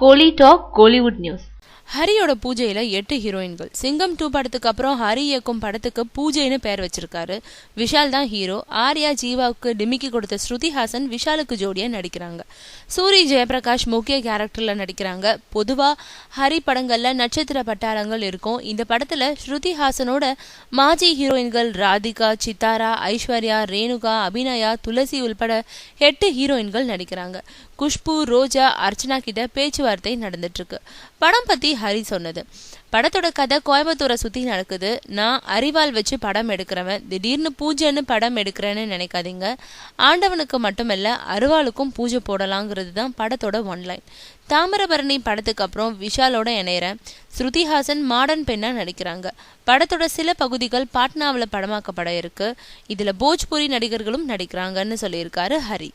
கோலி talk Kollywood news. ஹரியோட பூஜையில 8 ஹீரோயின்கள். சிங்கம் 2 படத்துக்கு அப்புறம் ஹரி இயக்கும் படத்துக்கு பூஜைன்னு பேர் வச்சிருக்காரு. விஷால் தான் ஹீரோ. ஆர்யா ஜீவாவுக்கு டிமிக்கி கொடுத்த ஸ்ருதி ஹாசன் விஷாலுக்கு ஜோடியா நடிக்கிறாங்க. சூரி ஜெயபிரகாஷ் முக்கிய கேரக்டர்ல நடிக்கிறாங்க. பொதுவா ஹரி படங்கள்ல நட்சத்திர பட்டாளங்கள் இருக்கும். இந்த படத்துல ஸ்ருதி ஹாசனோட மாஜி ஹீரோயின்கள் ராதிகா, சித்தாரா, ஐஸ்வர்யா, ரேணுகா, அபிநயா, துளசி உள்பட 8 ஹீரோயின்கள் நடிக்கிறாங்க. குஷ்பு, ரோஜா, அர்ச்சனா கிட்ட பேச்சுவார்த்தை நடந்துட்டு இருக்கு. படம் பத்தி ஹரி சொன்னது: படத்தோட கதை கோயம்புத்தூரை சுத்தி நடக்குது. நான் அரிவாள் வச்சு படம் எடுக்கிறவன். திடீர்னு பூஜைன்னு படம் எடுக்கிறேன்னு நினைக்காதீங்க. ஆண்டவனுக்கு மட்டுமல்ல, அருவாளுக்கும் பூஜை போடலாங்கிறது தான் படத்தோட ஒன்லைன். தாமிரபரணி படத்துக்கு அப்புறம் விஷாலோட இணையறேன். ஸ்ருதிஹாசன் மாடர்ன் பெண்ணா நடிக்கிறாங்க. படத்தோட சில பகுதிகள் பாட்னாவில் படமாக்கப்பட இருக்கு. இதுல போஜ்பூரி நடிகர்களும் நடிக்கிறாங்கன்னு சொல்லியிருக்காரு ஹரி.